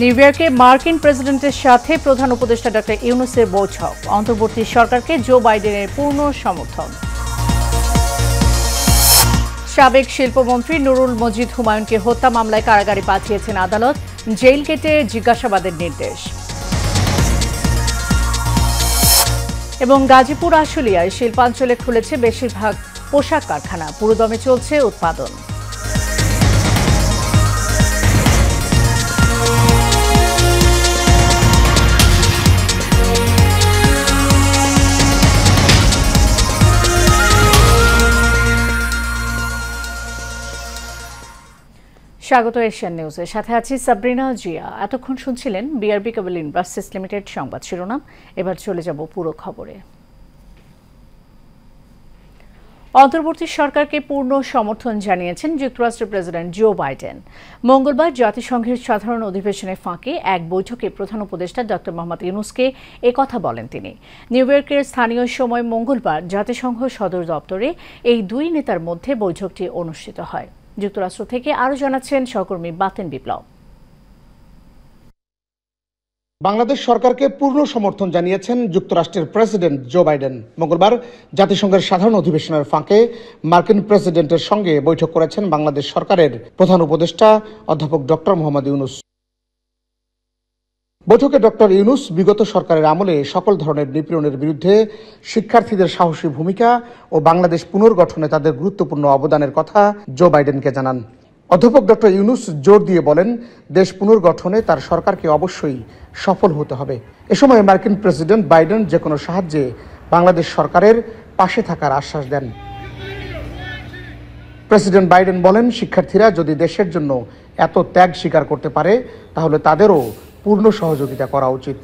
New ইয়র্কে মার্কিন প্রেসিডেন্টের সাথে প্রধান উপদেষ্টা ডক্টর ইউনূসের বৈঠক, অন্তর্বর্তী সরকারকে জো বাইডেনের পূর্ণ সমর্থন। সাবেক শিল্পমন্ত্রী নুরুল মজিদ হুমায়ুনকে হত্যা মামলায় কারাগারে পাঠিয়েছেন আদালত, জেল গেটে জিজ্ঞাসাবাদের নির্দেশ। এবং গাজীপুর আশুলিয়ায় শিল্পাঞ্চলে খুলেছে বেশিরভাগ পোশাক কারখানা, পুরোদমে চলছে উৎপাদন। স্বাগত এশিয়ান নিউজের সাথে আছি সাবরিনা জিয়া। এতক্ষণ শুনছিলেন বিআরবি কেবল ইন্ডাস্ট্রিজ লিমিটেড সংবাদ শিরোনাম। এবার চলে যাব পুরো খবরে। অন্তর্বর্তী সরকারকে পূর্ণ সমর্থন জানিয়েছেন যুক্তরাষ্ট্রের প্রেসিডেন্ট জো বাইডেন। মঙ্গলবার জাতিসংঘের সাধারণ অধিবেশনের ফাঁকে এক বৈঠকে প্রধান উপদেষ্টা ডক্টর মোহাম্মদ ইউনূসকে একথা বলেন তিনি। নিউ ইয়র্কের স্থানীয় সময় মঙ্গলবার জাতিসংঘ সদর দপ্তরে এই দুই নেতার মধ্যে বৈঠকটি অনুষ্ঠিত হয়। যুক্তরাষ্ট্র থেকে আরও জানাচ্ছেন সহকর্মী বাতেন বিপ্লব। বাংলাদেশ সরকারকে পূর্ণ সমর্থন জানিয়েছেন যুক্তরাষ্ট্রের প্রেসিডেন্ট জো বাইডেন। মঙ্গলবার জাতিসংঘের সাধারণ অধিবেশনের ফাঁকে মার্কিন প্রেসিডেন্টের সঙ্গে বৈঠক করেছেন বাংলাদেশ সরকারের প্রধান উপদেষ্টা অধ্যাপক ডক্টর মোহাম্মদ ইউনূস। বৈঠকে ডক্টর ইউনূস বিগত সরকারের আমলে সকল ধরনের নিপীড়নের বিরুদ্ধে শিক্ষার্থীদের সাহসী ভূমিকা ও বাংলাদেশ পুনর্গঠনে তাদের গুরুত্বপূর্ণ অবদানের কথা জো বাইডেনকে জানান। অধ্যাপক ডক্টর ইউনূস জোর দিয়ে বলেন, দেশ পুনর্গঠনে তার সরকারকে অবশ্যই সফল হতে হবে। এ সময় মার্কিন প্রেসিডেন্ট বাইডেন যে কোনো সাহায্যে বাংলাদেশ সরকারের পাশে থাকার আশ্বাস দেন। প্রেসিডেন্ট বাইডেন বলেন, শিক্ষার্থীরা যদি দেশের জন্য এত ত্যাগ স্বীকার করতে পারে তাহলে তাদেরও পূর্ণ সহযোগিতা করা উচিত।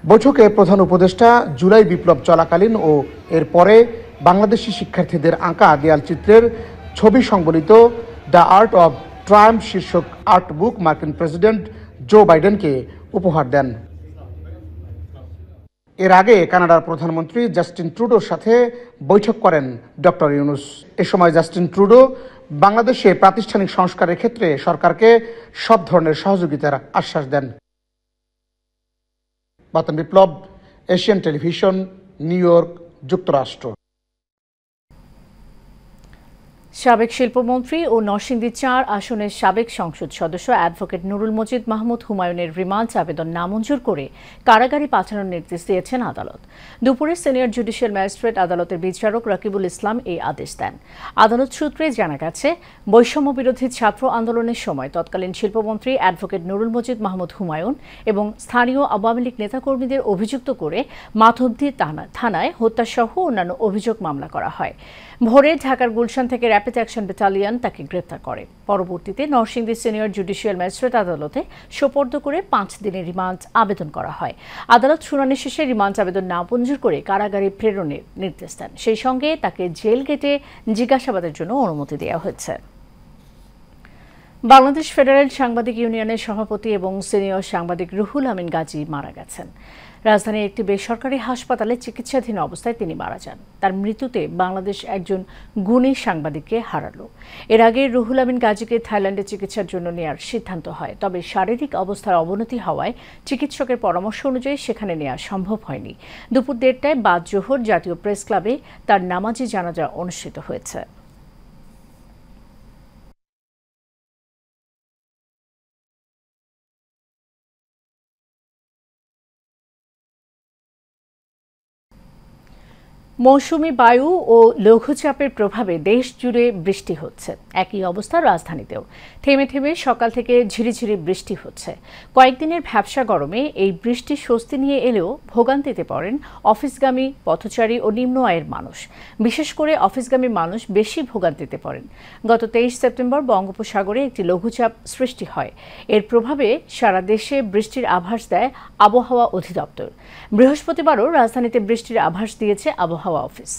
বৈঠকে প্রধান উপদেষ্টা জুলাই বিপ্লব চলাকালীন ও এর পরে বাংলাদেশি শিক্ষার্থীদের আঁকা দেয়াল চিত্রের ছবি সংবলিত দ্য আর্ট অব ট্রায়াম্ফ শীর্ষক আর্ট বুক মার্কিন প্রেসিডেন্ট জো বাইডেনকে উপহার দেন। এর আগে কানাডার প্রধানমন্ত্রী জাস্টিন ট্রুডোর সাথে বৈঠক করেন ডক্টর ইউনূস। এ সময় জাস্টিন ট্রুডো বাংলাদেশে প্রাতিষ্ঠানিক সংস্কারের ক্ষেত্রে সরকারকে সব ধরনের সহযোগিতার আশ্বাস দেন। বাতেন বিপ্লব, এশিয়ান টেলিভিশন, নিউ ইয়র্ক, যুক্তরাষ্ট্র। সাবেক শিল্পমন্ত্রী ও নরসিংদী ৪ আসনের সাবেক সংসদ সদস্য অ্যাডভোকেট নুরুল মজিদ মাহমুদ হুমায়ুনের রিমান্ড আবেদন নামঞ্জুর করে কারাগারে পাঠানোর নির্দেশ দিয়েছেন আদালত। দুপুরে সিনিয়র জুডিশিয়াল ম্যাজিস্ট্রেট আদালতের বিচারক রাকিবুল ইসলাম এই আদেশ দেন। আদালত সূত্রে জানা গেছে, বৈষম্য বিরোধী ছাত্র আন্দোলনের সময় তৎকালীন শিল্পমন্ত্রী অ্যাডভোকেট নুরুল মজিদ মাহমুদ হুমায়ুন এবং স্থানীয় আওয়ামী লীগ নেতাকর্মীদের অভিযুক্ত করে মাধবদী থানায় হত্যাসহ অন্যান্য অভিযোগ মামলা করা হয়। ভোরে ঢাকার গুলশান থেকে র্যাপিড অ্যাকশন ব্যাটালিয়ন তাকে গ্রেপ্তার করে। পরবর্তীতে নরসিংদী সিনিয়র জুডিশিয়াল ম্যাজিস্ট্রেট আদালতে সোপর্দ করে ৫ দিনের রিমান্ড আবেদন করা হয়। আদালত শুনানি শেষে রিমান্ড আবেদন নামঞ্জুর করে কারাগারে প্রেরণের নির্দেশ দেন। সেই সঙ্গে তাকে জেল গেটে জিজ্ঞাসাবাদের জন্য অনুমতি দেওয়া হয়েছে। বাংলাদেশ ফেডারেল সাংবাদিক ইউনিয়নের সভাপতি এবং সিনিয়র সাংবাদিক রুহুল আমিন গাজী মারা গেছেন। রাজধানীর একটি বেসরকারি হাসপাতালে চিকিৎসাধীন অবস্থায় তিনি মারা যান। তার মৃত্যুতে বাংলাদেশ একজন গুণী সাংবাদিককে হারালো। এর আগে রুহুল আমিন গাজীকে থাইল্যান্ডে চিকিৎসার জন্য নেওয়ার সিদ্ধান্ত হয়, তবে শারীরিক অবস্থার অবনতি হওয়ায় চিকিৎসকের পরামর্শ অনুযায়ী সেখানে নেওয়া সম্ভব হয়নি। দুপুর ১:৩০টায় বাদ জোহর জাতীয় প্রেস ক্লাবে তার নামাজি জানাজা অনুষ্ঠিত হয়েছে। মৌসুমি বায়ু ও লঘুচাপের প্রভাবে দেশ জুড়ে বৃষ্টি হচ্ছে। একই অবস্থা রাজধানীতেও। থেমে থেমে সকাল থেকে ঝিরিঝিরি বৃষ্টি হচ্ছে। কয়েকদিনের ভ্যাপসা গরমে এই বৃষ্টি স্বস্তি নিয়ে এলেও ভোগান্তিতে পড়েন অফিসগামী পথচারী ও নিম্ন আয়ের মানুষ। বিশেষ করে অফিসগামী মানুষ বেশি ভোগান্তিতে পড়েন। গত ২৩ সেপ্টেম্বর বঙ্গোপসাগরে একটি লঘুচাপ সৃষ্টি হয়। এর প্রভাবে সারা দেশে বৃষ্টির আভাস দেয় আবহাওয়া অধিদপ্তর। বৃহস্পতিবারও রাজধানীতে বৃষ্টির আভাস দিয়েছে আবহাওয়া অফিস।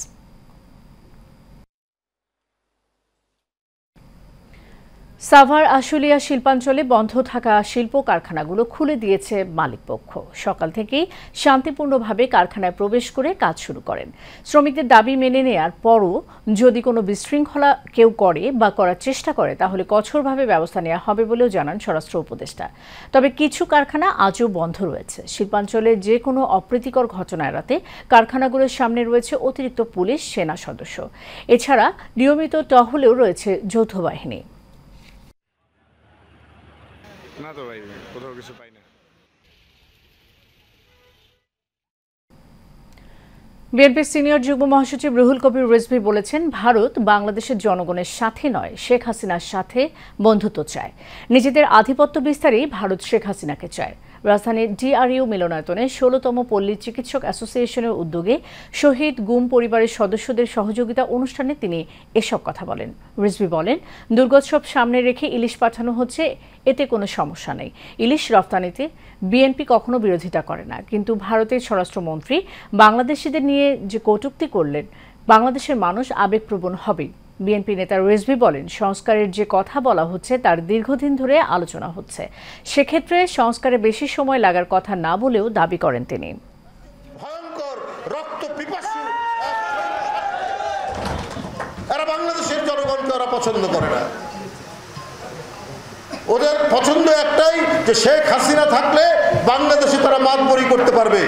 সাভার আশুলিয়া শিল্পাঞ্চলে বন্ধ থাকা শিল্প কারখানাগুলো খুলে দিয়েছে মালিকপক্ষ। সকাল থেকেই শান্তিপূর্ণভাবে কারখানায় প্রবেশ করে কাজ শুরু করেন। শ্রমিকদের দাবি মেনে নেয়ার পরও যদি কোনো বিশৃঙ্খলা কেউ করে বা করার চেষ্টা করে তাহলে কঠোরভাবে ব্যবস্থা নেওয়া হবে বলেও জানান স্বরাষ্ট্র উপদেষ্টা। তবে কিছু কারখানা আজও বন্ধ রয়েছে। শিল্পাঞ্চলে যে কোনো অপ্রীতিকর ঘটনা এড়াতে কারখানাগুলোর সামনে রয়েছে অতিরিক্ত পুলিশ সেনা সদস্য। এছাড়া নিয়মিত টহলেও রয়েছে যৌথ বাহিনী। না তো ভাই, কোথাও কিছু পাই না। বিএনপির সিনিয়র যুগ্ম মহাসচিব রুহুল কবির রিজভী বলেছেন, ভারত বাংলাদেশের জনগণের সাথে নয়, শেখ হাসিনার সাথে বন্ধুত্ব চায়। নিজেদের আধিপত্য বিস্তারেই ভারত শেখ হাসিনাকে চায়। রাজধানীর ডিআরইউ মিলনায়তনে ১৬তম পল্লী চিকিৎসক অ্যাসোসিয়েশনের উদ্যোগে শহীদ গুম পরিবারের সদস্যদের সহযোগিতা অনুষ্ঠানে তিনি এসব কথা বলেন। রিজভী বলেন, দুর্গোৎসব সামনে রেখে ইলিশ পাঠানো হচ্ছে, এতে কোনো সমস্যা নেই। ইলিশ রপ্তানিতে বিএনপি কখনো বিরোধিতা করে না, কিন্তু ভারতের স্বরাষ্ট্রমন্ত্রী বাংলাদেশিদের নিয়ে যে কটূক্তি করলেন, বাংলাদেশের মানুষ আবেগপ্রবণ হবেই। বিএনপি নেতা রিজভী বলেন, সংস্কারের যে কথা বলা হচ্ছে তার দীর্ঘদিন ধরে আলোচনা হচ্ছে। সেক্ষেত্রে সংস্কারে বেশি সময় লাগার কথা না বলেও দাবি করেন তিনি। ভয়ঙ্কর রক্ত পিপাসু এরা বাংলাদেশের জনগণকে ওরা পছন্দ করে না। ওদের পছন্দ একটাই যে শেখ হাসিনা থাকলে বাংলাদেশে তারা মাতবরি করতে পারবে।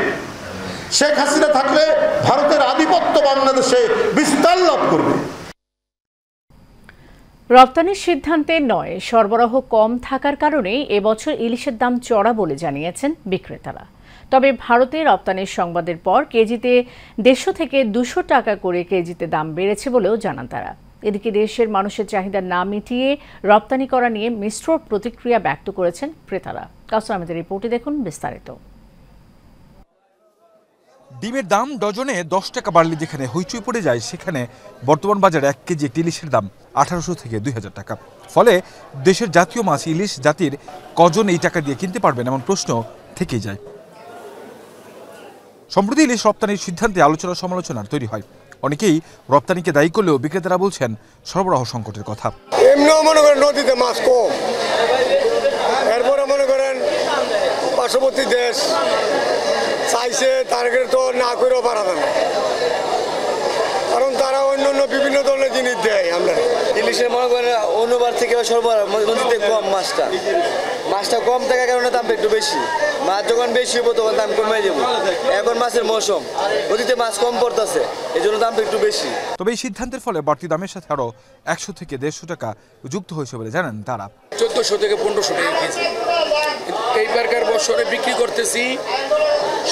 শেখ হাসিনা থাকলে ভারতের আধিপত্য বাংলাদেশে বিস্তার লাভ করবে। রপ্তানির সিদ্ধান্তে নয়, সরবরাহ কম থাকার কারণেই এবছর ইলিশের দাম চড়া বলে জানিয়েছেন বিক্রেতারা। তবে ভারতে রপ্তানির সংবাদের পর কেজিতে 150 থেকে 200 টাকা করে কেজিতে দাম বেড়েছে বলেও জানান তারা। এদিকে দেশের মানুষের চাহিদা না মিটিয়ে রপ্তানি করা নিয়ে মিশ্র প্রতিক্রিয়া ব্যক্ত করেছেন ক্রেতারা। কাউসার আহমেদের রিপোর্টে দেখুন বিস্তারিত। ডিমের দাম ডজনে 10 টাকা বাড়লে যেখানে হইচই পড়ে যায়, সেখানে বর্তমান বাজারে 1 কেজি ইলিশের দাম 1800 থেকে 2000 টাকা। ফলে দেশের জাতীয় মাছ ইলিশ জাতির কজন এই টাকা দিয়ে কিনতে পারবেন এমন প্রশ্ন থেকেই যায়। সম্প্রতি ইলিশ রপ্তানির সিদ্ধান্তে আলোচনা সমালোচনার তৈরি হয়। অনেকেই রপ্তানিকে দায়ী করলেও বিক্রেতারা বলছেন সরবরাহ সংকটের কথা। এমনিও মনে করেন নদীতে মাছ কম, এরপরে মনে করেন পার্শ্ববর্তী দেশ চাইছে, তার তো না করেও পারা যাবে, কারণ তারা অন্য অন্য বিভিন্ন ধরনের জিনিস দেয়। আমরা ইলিশের মনে করেন অন্যবার থেকে সরবরাহ নদীতে কম, মাছটা কম থাকার কারণে দামটা একটু বেশি। মাছ যখন বেশি হবো তখন দাম কমে যাবো। এখন মাছের মৌসুম, নদীতে মাছ কম পড়তেছে, এই জন্য দামটা একটু বেশি। তবে এই সিদ্ধান্তের ফলে বাড়তি দামের সাথে আরো 100 থেকে 150 টাকা যুক্ত হয়েছে বলে জানান তারা। 1400 থেকে 1500 টাকা কেজি, এইবারকার বছরে বিক্রি করতেছি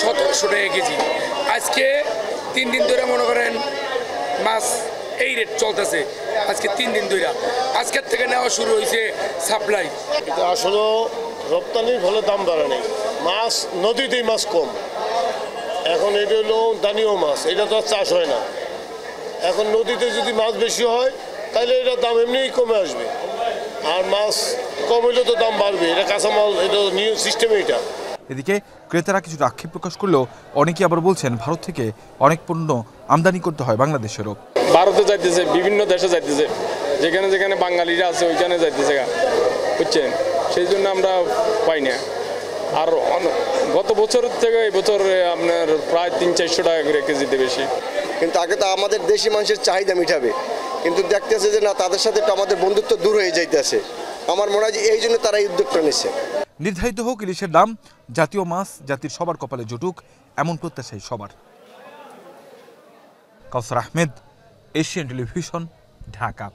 1700 টাকা কেজি। আজকে 3 দিন ধরে মনে করেন মাছ এই রেট চলতেছে। আজকে 3 দিন ধরে, আজকের থেকে নেওয়া শুরু হয়েছে সাপ্লাই। কিন্তু আসলে রপ্তানির ফলে দাম বাড়ে নেই, মাছ নদীতেই মাছ কম। এখন এটা হলো দানীয় মাছ, এটা তো চাষ হয় না। এখন নদীতে যদি মাছ বেশি হয় তাহলে এটার দাম এমনিই কমে আসবে, আর মাছ কম হইলে তো দাম বাড়বে। এটা কাঁচামাল, এটা নিউ সিস্টেম। এটা এদিকে ক্রেতারা কিছুটা আক্ষেপ প্রকাশ করলেও অনেকে আবার বলছেন ভারত থেকে অনেক পণ্য আমদানি করতে হয় বাংলাদেশেরও। ভারতে যাইতেছে, বিভিন্ন দেশে যাইতেছে, যেখানে যেখানে বাঙালিরা আছে ওইখানে যাইতেছে, বুঝছেন? সেই জন্য আমরা পাই না। আর গত বছরের থেকে এই বছর আপনার প্রায় 300-400 টাকা করে কেজিতে বেশি। কিন্তু আগে তো আমাদের দেশি মানুষের চাহিদা মিটাবে, কিন্তু দেখতেছে যে না, তাদের সাথে একটু আমাদের বন্ধুত্ব দূর হয়ে যাইতেছে। আমার মনে হয় যে এই জন্য তারা এই উদ্যোগটা নিচ্ছে। নির্ধারিত হোক ইলিশের দাম, জাতীয় মাছ জাতির সবার কপালে জুটুক, এমন প্রত্যাশাই সবার। কাউসার আহমেদ, এশিয়ান টেলিভিশন, ঢাকা।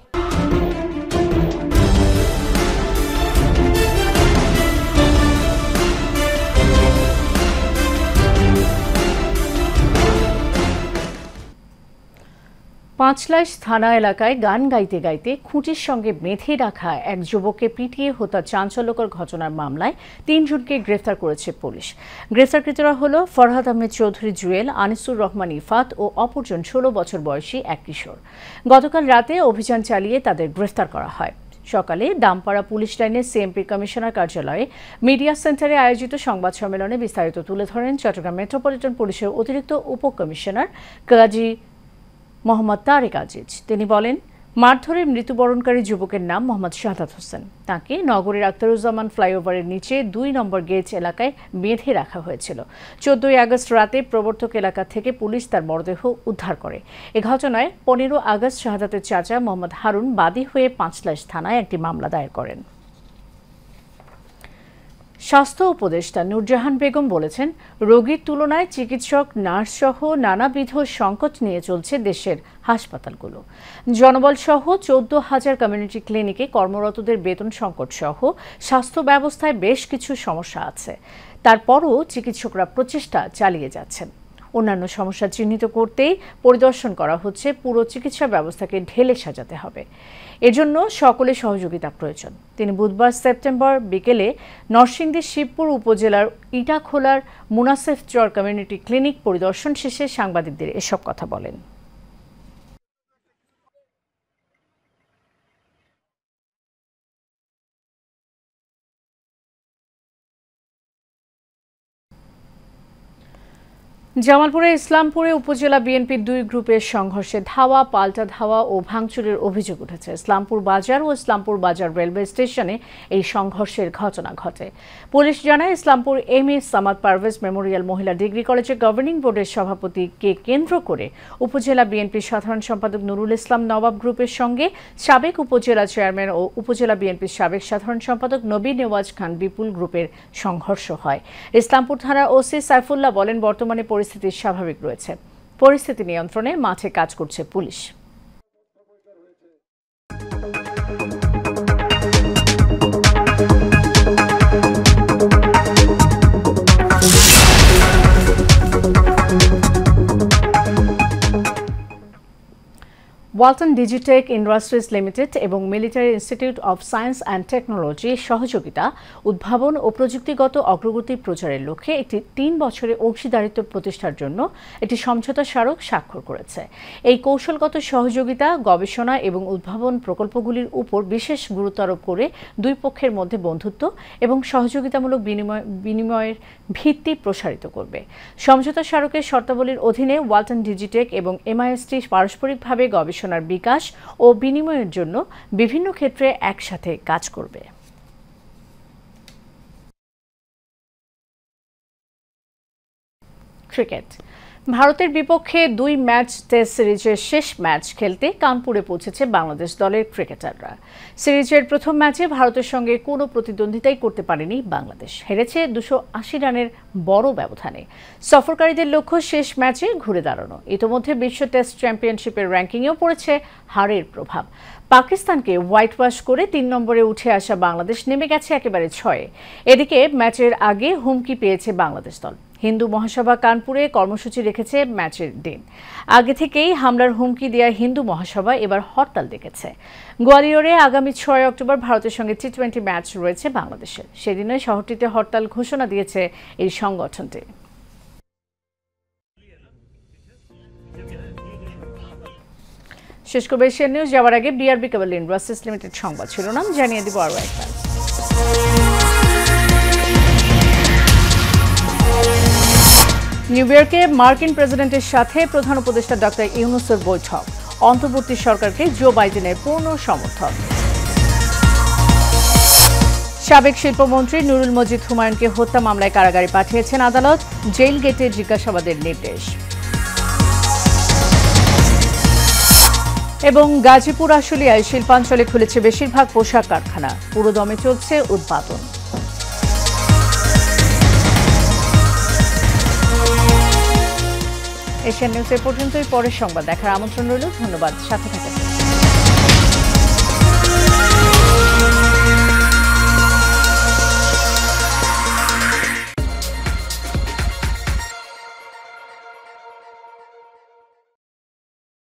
৫লাইশ থানা এলাকায় গান গাইতে গাইতে খুঁটির সঙ্গে বেঁধে রাখা এক যুবককে পিটিয়ে হত্যা চাঞ্চল্যকর ঘটনার মামলায় ৩ জনকে গ্রেফতার করেছে পুলিশ। গ্রেফতারকৃতরা হল ফরহাদ আহমেদ চৌধুরী জুয়েল, আনিসুর রহমান ইফাত ও অপরজন ১৬ বছর বয়সী এক কিশোর। গতকাল রাতে অভিযান চালিয়ে তাদের গ্রেফতার করা হয়। সকালে দামপাড়া পুলিশ লাইনের সিএমপি কমিশনার কার্যালয়ে মিডিয়া সেন্টারে আয়োজিত সংবাদ সম্মেলনে বিস্তারিত তুলে ধরেন চট্টগ্রাম মেট্রোপলিটন পুলিশের অতিরিক্ত উপকমিশনার কাজী মোহাম্মদ তারেক আজিজ। তিনি বলেন, মারধরে মৃত্যুবরণকারী যুবকের নাম মোহাম্মদ শাহাদাত হোসেন। তাকে নগরের আখতারুজ্জামান ফ্লাইওভারের নিচে ২ নম্বর গেজ এলাকায় বেঁধে রাখা হয়েছিল। ১৪ আগস্ট রাতে প্রবর্তক এলাকা থেকে পুলিশ তার মরদেহ উদ্ধার করে। এ ঘটনায় ১৫ আগস্ট শাহাদাতের চাচা মোহাম্মদ হারুন বাদী হয়ে পাঁচলাইশ থানায় একটি মামলা দায়ের করেন। স্বাস্থ্য উপদেষ্টা নূরজাহান বেগম বলেছেন, রোগীর তুলনায় চিকিৎসক, নার্স সহ নানাবিধ সংকট নিয়ে চলছে দেশের হাসপাতালগুলো। জনবল সহ ১৪,০০০ কমিউনিটি ক্লিনিকে কর্মরতদের বেতন সংকট সহ স্বাস্থ্য ব্যবস্থায় বেশ কিছু সমস্যা আছে। তারপরও চিকিৎসকরা প্রচেষ্টা চালিয়ে যাচ্ছেন। অন্যান্য সমস্যা চিহ্নিত করতেই পরিদর্শন করা হচ্ছে। পুরো চিকিৎসা ব্যবস্থাকে ঢেলে সাজাতে হবে, এজন্য সকলের সহযোগিতা প্রয়োজন। তিনি বুধবার সেপ্টেম্বর বিকেলে নরসিংদীর শিবপুর উপজেলার ইটাখোলার মুনাসেফ চর কমিউনিটি ক্লিনিক পরিদর্শন শেষে সাংবাদিকদের এসব কথা বলেন। জামালপুরের ইসলামপুরে উপজেলা বিএনপির ২ গ্রুপের সংঘর্ষে ধাওয়া, পাল্টা ধাওয়া ও ভাঙচুরের অভিযোগ উঠেছে। ইসলামপুর বাজার ও ইসলামপুর বাজার রেলওয়ে স্টেশনে এই সংঘর্ষের ঘটনা ঘটে। পুলিশ জানায়, Islampur M A Samad Parvez Memorial মহিলা ডিগ্রি কলেজের গভর্নিং বোর্ডের সভাপতিকে কেন্দ্র করে উপজেলা বিএনপির সাধারণ সম্পাদক নুরুল ইসলাম নবাব গ্রুপের সঙ্গে সাবেক উপজেলা চেয়ারম্যান ও উপজেলা বিএনপির সাবেক সাধারণ সম্পাদক নবী নেওয়াজ খান বিপুল গ্রুপের সংঘর্ষ হয়। ইসলামপুর থানার ওসি সাইফুল্লাহ বলেন, বর্তমানে পরিস্থিতি স্বাভাবিক রয়েছে। পরিস্থিতি নিয়ন্ত্রণে মাঠে কাজ করছে পুলিশ। ওয়ালটন ডিজিটেক ইন্ডাস্ট্রিজ লিমিটেড এবং military institute of science and টেকনোলজির সহযোগিতা, উদ্ভাবন ও প্রযুক্তিগত অগ্রগতি প্রচারের লক্ষ্যে একটি ৩ বছরের অংশীদারিত্ব প্রতিষ্ঠার জন্য একটি সমঝোতা স্মারক স্বাক্ষর করেছে। এই কৌশলগত সহযোগিতা, গবেষণা এবং উদ্ভাবন প্রকল্পগুলির উপর বিশেষ গুরুত্ব আরোপ করে দুই পক্ষের মধ্যে বন্ধুত্ব এবং সহযোগিতামূলক বিনিময়ের ভিত্তি প্রসারিত করবে। সমঝোতা স্মারকের শর্তাবলীর অধীনে ওয়ালটন ডিজিটেক এবং এমআইএসটি পারস্পরিকভাবে গবেষণার বিকাশ ও বিনিময়ের জন্য বিভিন্ন ক্ষেত্রে একসাথে কাজ করবে। ক্রিকেট। ভারতের বিপক্ষে ২ ম্যাচ টেস্ট সিরিজের শেষ ম্যাচ খেলতে কানপুরে পৌঁছেছে বাংলাদেশ দলের ক্রিকেটাররা। সিরিজের প্রথম ম্যাচে ভারতের সঙ্গে কোনো প্রতিদ্বন্দ্বিতাই করতে পারেনি বাংলাদেশ। হেরেছে ২৮০ রানের বড় ব্যবধানে। সফরকারীদের লক্ষ্য শেষ ম্যাচে ঘুরে দাঁড়ানো। ইতোমধ্যে বিশ্ব টেস্ট চ্যাম্পিয়নশিপের র্যাঙ্কিংয়েও পড়েছে হারের প্রভাব। পাকিস্তানকে হোয়াইট ওয়াশ করে ৩ নম্বরে উঠে আসা বাংলাদেশ নেমে গেছে একেবারে ৬-এ। এদিকে ম্যাচের আগে হুমকি পেয়েছে বাংলাদেশ দল। হিন্দু মহাসভা কানপুরে কর্মসূচি রেখেছে ম্যাচের দিন। আগে থেকেই হামলার হুমকি দেওয়া হিন্দু মহাসভা এবার হরতাল ডেকেছে। গোয়ালিয়রে আগামী ৬ অক্টোবর ভারতের সঙ্গে টি-20 ম্যাচ রয়েছে বাংলাদেশের। সেদিনই শহরটিতে হরতাল ঘোষণা দিয়েছে এই সংগঠনটি। শেষ করবে এশিয়ান নিউজ। যাওয়ার আগে বিআরবি কেবল ইন্ডাস্ট্রিজ লিমিটেড সংবাদ শিরোনাম জানিয়ে দিব আরও একবার। নিউ ইয়র্কে মার্কিন প্রেসিডেন্টের সাথে প্রধান উপদেষ্টা ডক্টর ইউনূসের বৈঠক। অন্তর্বর্তী সরকারকে জো বাইডেনের পূর্ণ সমর্থন। সাবেক শিল্পমন্ত্রী নুরুল মজিদ হুমায়ুনকে হত্যা মামলায় কারাগারে পাঠিয়েছেন আদালত। জেল গেটে জিজ্ঞাসাবাদের নির্দেশ। এবং গাজীপুর আশুলিয়ায় শিল্পাঞ্চলে খুলেছে বেশিরভাগ পোশাক কারখানা। পুরোদমে চলছে উৎপাদন। এশিয়ান নিউজ এ পর্যন্তই। পরের সংবাদ দেখার আমন্ত্রণ রইল। ধন্যবাদ, সাথে থাকুন।